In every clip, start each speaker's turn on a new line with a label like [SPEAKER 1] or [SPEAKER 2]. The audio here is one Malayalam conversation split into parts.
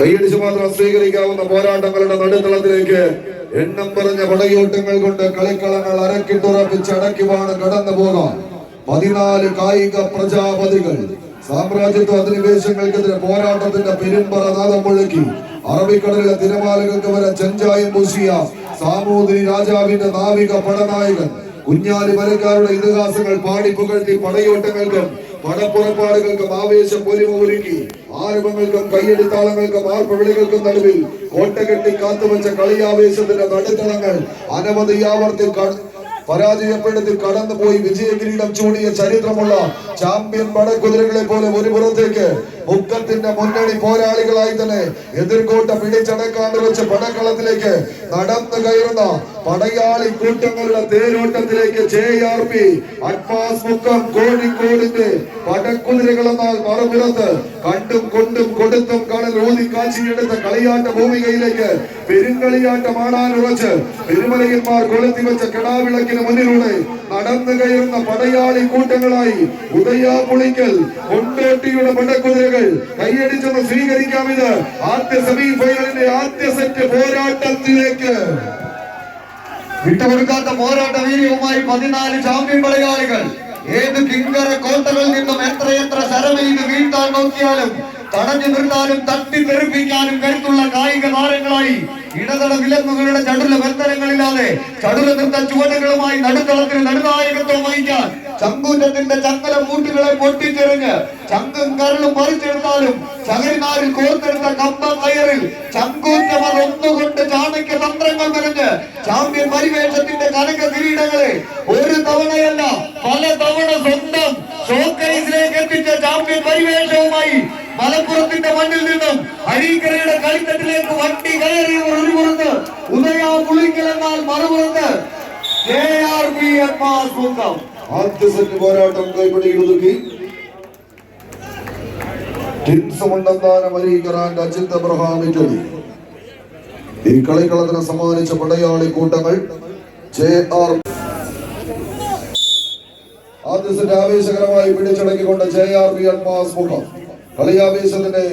[SPEAKER 1] കൈയടിച്ചു മാത്രം സ്വീകരിക്കാവുന്ന പോരാട്ടങ്ങളുടെ നടുത്തളത്തിലേക്ക് എണ്ണം പറഞ്ഞ പടയോട്ടങ്ങൾ കൊണ്ട് കളിക്കളങ്ങൾ അരക്കിട്ടുറപ്പിച്ച് അടക്കുവാണ് കടന്നു പോകാം. 14 കായിക പ്രജാപതികൾ സാമ്രാജ്യത്വ അധിനിവേശങ്ങൾക്കെതിരെ പോരാട്ടത്തിന്റെ പെരുമ്പറ നാദം മുഴക്കി അറബിക്കടലിലെ തിരമാലകൾക്ക് വരെ ചെഞ്ചായം പൂശിയ സാമൂതിരി രാജാവിന്റെ നാവിക പടനായകൻ കുഞ്ഞാലി മരക്കാരുടെ ഇതിഹാസങ്ങൾ പാടി പുകഴ്ത്തി പടയോട്ടങ്ങൾക്കും പടപ്പുറപ്പാടുകൾക്കും ആവേശം പൊലിമൊരുക്കി ആരവങ്ങൾക്കും കയ്യടിത്താളങ്ങൾക്കും ആർപ്പവിളികൾക്കും നടുവിൽ കോട്ടകെട്ടി കാത്തുവച്ച കളിയാവേശത്തിന്റെ നടുത്തളങ്ങൾ അനവധി ആവർത്തി പരാജയപ്പെടുത്തി കടന്നുപോയി വിജയകിരീടം ചൂടിയ ചരിത്രമുള്ള ചാമ്പ്യൻ പടക്കുതിരകളെ പോലെ ഒരു പുറത്തേക്ക് മുക്കത്തിന്റെ മുന്നണി പോരാളികളായി തന്നെ എതിർകോട്ട പിടിച്ചടക്കാണ്ട് വെച്ച് പടക്കളത്തിലേക്ക് നടന്നു കയറുന്ന പടയാളി കൂട്ടങ്ങളുടെ തേരോട്ടത്തിലേക്ക് JRP അഡ്വാൻസ് മുക്കം കോഴിക്കോടിന്റെ പടക്കുതിരകളെന്നാൽ മറുപുറത്ത് കണ്ടും കൊണ്ടും കൊടുത്തും കടൽ ഊതി കാച്ചിയെടുത്ത കളിയാട്ട ഭൂമികയിലേക്ക് പെരുങ്കളിയാട്ടമാടാനുറച്ച് പെരുമലയന്മാർ കൊളുത്തി വെച്ച കിടാവിളക്കിന് മുന്നിലൂടെ നടന്നു കയറുന്ന പടയാളി കൂട്ടങ്ങളായി ഉദയാപുളിക്കൽ കൊണ്ടോട്ടിയുടെ പടക്കുതിരകൾ കൈയടിച്ചൊന്ന് സ്വീകരിക്കാം. ഇത് ആദ്യ സെമി ഫൈനലിന്റെ ആദ്യ സെറ്റ് പോരാട്ടത്തിലേക്ക്
[SPEAKER 2] വിട്ടുകൊടുക്കാത്ത പോരാട്ട വീര്യവുമായി 14 ചാമ്പ്യൻ പടയാളികൾ ഏത് കിങ്കര കോട്ടകളിൽ നിന്നും എത്രയെത്ര ശരമെയ്ത് വീഴ്ത്താൻ നോക്കിയാലും തടഞ്ഞു നിർത്താനും തട്ടി തെറിപ്പിക്കാനും കരുത്തുള്ള കായിക താരങ്ങളായി ഇടതട വിലങ്ങുകളുടെ ചടുല ബന്ധനങ്ങളില്ലാതെ ചടുല നൃത്ത ചുവടുകളുമായി നടുത്തളത്തിന് നടുനായകത്വം വഹിക്കാൻ ചങ്കൂറ്റത്തിന്റെ ചങ്ങല മൂട്ടുകളെ പൊട്ടിച്ചെറിഞ്ഞ് ചങ്കും കരളും പറിച്ചെടുത്താലും ചകരിനാരിൽ കോർത്തെടുത്ത കമ്പ കയറിൽ ചങ്കൂറ്റമർ ഒന്നുകൊണ്ട് ചാണക്യ തന്ത്രങ്ങൾ മെനഞ്ഞ് ചാമ്പ്യൻ പരിവേഷത്തിന്റെ കനക കിരീടങ്ങളെ ഒരു തവണയല്ല പല തവണ സ്വന്തം ഷോക്കേസിലേക്ക് എത്തിച്ച ചാമ്പ്യൻ പരിവേഷവുമായി മലപ്പുറത്തിന്റെ മണ്ണിൽ നിന്നും അരീക്കരയുടെ കളിത്തട്ടിലേക്ക് വണ്ടി കയറിയവർ ഒരു പുറത്ത് ഉദയാപുളിക്കലെന്നാൽ മറുപുറത്ത് JRP അഡ്വാൻസ് മുക്കം.
[SPEAKER 1] ആദ്യ സെറ്റ് പോരാട്ടം കൈപിടിയിൽ ഒതുക്കി ടിൻസുമണ്ടന്താനം അരീക്കറാന്റെ അജിത് അബ്രഹാം ഇറ്റലി. ഈ കളിക്കളത്തിന് സമ്മാനിച്ച പടയാളി കൂട്ടങ്ങൾ ആദ്യ സെറ്റ് ആവേശകരമായി പിടിച്ചടക്കിക്കൊണ്ട് JRP അഡ്വാൻസ് മുക്കം. കളിയാവേശത്തിന്റെ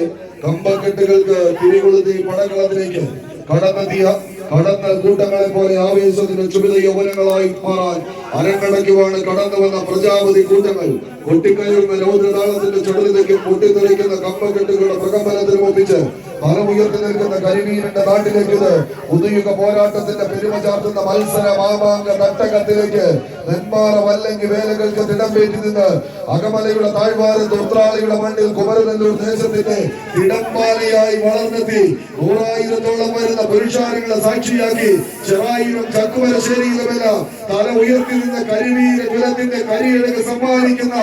[SPEAKER 1] കമ്പക്കെട്ടുകൾക്ക് തിരികൊളുത്തി പടകളത്തിലേക്ക് കടന്ന കൂട്ടങ്ങളെ പോലെ ആവേശത്തിന്റെ ചുമത യൗവനങ്ങളായി മാറാൻ അരങ്ങടക്കുവാണ് കടന്നു വന്ന പ്രജാപതി കൂട്ടങ്ങൾ. കൊട്ടിക്കയറുന്ന രൗദ്രതാളത്തിന്റെ ചുടലിലേക്ക് പൊട്ടിത്തെറിക്കുന്ന കമ്പക്കെട്ടുകളുടെ പ്രകമ്പനത്തിനും ഒപ്പിച്ച് ഫലമുയർത്തി നിൽക്കുന്ന കരിമീനിന്റെ നാട്ടിലേക്ക് ഇത് പുതുയുഗ പോരാട്ടത്തിന്റെ പെരുമ ചാർത്തുന്ന മത്സര മാമാങ്ക തട്ടകത്തിലേക്ക് നെന്മാറ വല്ലങ്കി വേലകൾക്ക് തിടമ്പേറ്റി നിന്ന് അകമലയുടെ താഴ്വാരത്ത് ഉത്രാളിയുടെ മണ്ണിൽ കുമരനെല്ലൂർ ദേശത്തിന്റെ തിടമ്പാലയായി വളർന്നെത്തി 100,000-ഓളം വരുന്ന പുരുഷാരങ്ങളെ സാക്ഷിയാക്കി ചെറായിലും ചക്കുമരശ്ശേരിയിലുമെല്ലാം തല ഉയർത്തി നിന്ന് കരിവീര കുലത്തിന്റെ കരിയഴക് സമ്മാനിക്കുന്ന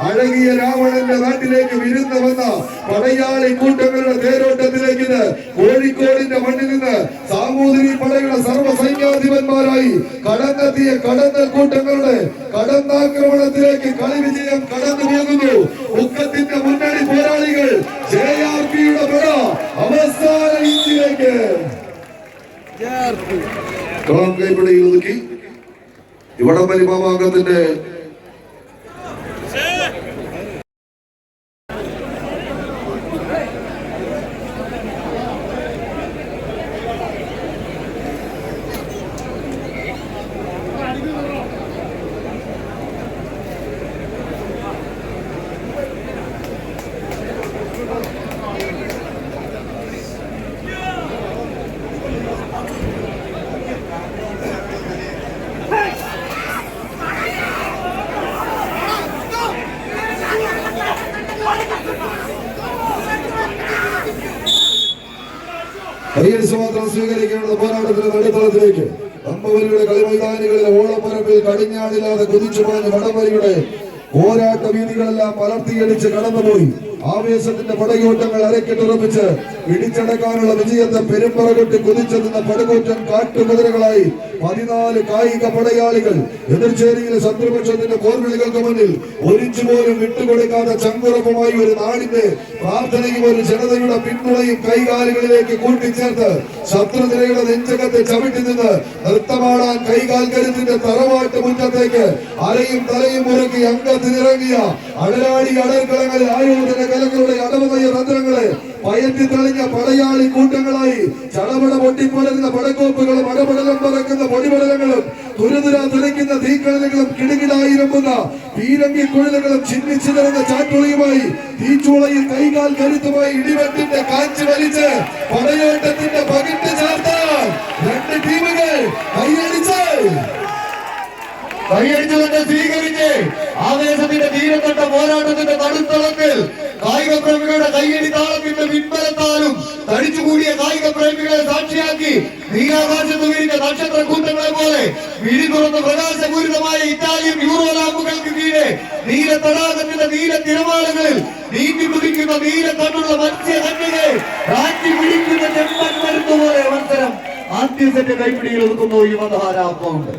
[SPEAKER 1] അഴകിയ രാവണന്റെ നാട്ടിലേക്ക് വിരുന്ന് വന്ന പടയാളി കൂട്ടങ്ങളുടെ തേരോട്ടത്തിലേക്ക് കോഴിക്കോടിന്റെ മണ്ണിൽ നിന്ന് സാമൂതിരി പടയുടെ സർവ്വസൈന്യാധിപന്മാരായി കടന്നെത്തിയ കടന്നൽ കൂട്ടങ്ങളുടെ കടന്നാക്രമണത്തിലേക്ക് കളി വിജയം കടന്നു പോകുന്നു. മുക്കത്തിന്റെ മുന്നണി പോരാളികൾ JRPയുടെ പട അവസാന ഇഞ്ചിലേക്ക് കളം കൈപ്പിടിയിൽ ഒതുക്കി ഇവിടംവലി മാമാങ്കത്തിന്റെ മാത്രം സ്വീകരിക്കേണ്ട പോരാട്ടത്തിന്റെ നടുത്തളത്തിലേക്ക് അമ്പവലിയുടെ കളിമൈതാനികളിലെ ഓളപ്പരപ്പിൽ കടിഞ്ഞാടില്ലാതെ കുതിച്ചു പാഞ്ഞ വടംവലിയുടെ പോരാട്ട വീതികളെല്ലാം പലർത്തിയടിച്ച് കടന്നുപോയി ആവേശത്തിന്റെ പടയോട്ടങ്ങൾ അരക്കെട്ടുറപ്പിച്ച് പിടിച്ചടക്കാനുള്ള വിജയത്തെ പെരുമ്പറ കൊട്ടി കുതിച്ചെത്തുന്ന പടുകൂറ്റൻ കാട്ടുകുതിരകളായി 14 കായിക പടയാളികൾ എതിർചേരിയിലെ ശത്രുപക്ഷത്തിന്റെ പോർവിളികൾക്ക് മുന്നിൽ ഒരിച്ചു പോലും വിട്ടുകൊടുക്കാത്ത ചങ്കുറപ്പുമായി ഒരു നാടിന്റെ പ്രാർത്ഥനയും ഒരു ജനതയുടെ പിന്തുണയും കൈകാലുകളിലേക്ക് കൂട്ടിച്ചേർത്ത് ശത്രുനിരയുടെ നെഞ്ചകത്തെ ചവിട്ടി നിന്ന് നൃത്തമാടാൻ കൈകാൽ കരുത്തിന്റെ തറവാട്ട് മുറ്റത്തേക്ക് അരയും തലയും മുറുക്കി അംഗത്തിനിറങ്ങിയ അടലാടി അടൽക്കളങ്ങളിൽ ആയോധന കലകളുടെ അടവുനയ തന്ത്രങ്ങളെ കയറ്റി തെളിഞ്ഞ പടയാളി കൂട്ടങ്ങളായി ചടപട പൊട്ടിപ്പടരുന്ന പടക്കോപ്പുകളും അടപടലം പറക്കുന്ന പൊടിപടലങ്ങളും തുരുതുര തെളിക്കുന്ന തീക്കടലുകളും കിടുകിടായിരുമ്പുന്ന പീരങ്കി കുഴലുകളും ചിന്നിച്ചു നിറഞ്ഞ ചാറ്റുളിയുമായി തീച്ചൂളയിൽ കൈകാൽ കരുത്തുമായി ഇടിവെട്ടിന്റെ കാറ്റ് വലിച്ച് പടയോട്ടത്തിന്റെ പകിട്ട് ചേർത്ത് രണ്ട് ടീമുകൾ
[SPEAKER 2] കൈയടിച്ചുകൊണ്ട് സ്വീകരിച്ച് ആവേശത്തിന്റെ തീരത്തട്ട പോരാട്ടത്തിന്റെ നടുത്തളത്തിൽ കായിക പ്രേമികളുടെ കൈയടി താളത്തിന്റെ പിൻബലത്താലും തടിച്ചുകൂടിയ കായിക പ്രേമികളെ സാക്ഷിയാക്കി നീലാകാശത്ത് വിരിഞ്ഞ നക്ഷത്ര കൂട്ടങ്ങളെ പോലെ വിഴി തുറന്ന പ്രകാശപൂരിതമായ ഇറ്റാലിയൻ യൂറോ ലാമ്പുകൾക്ക് കീഴെ നീല തടാകത്തിന്റെ നീല തിരമാലകളിൽ നീന്തി കുതിക്കുന്ന നീല കണ്ണുള്ള മത്സ്യകന്യകെ രാജ്ഞി പിടിക്കുന്ന ചെമ്മൻ മരുന്ന് പോലെ മത്സരം ആദ്യ സെറ്റ് കൈപ്പിടിയിൽ ഒതുക്കുന്നു യുവതാരാപ്പുണ്ട്.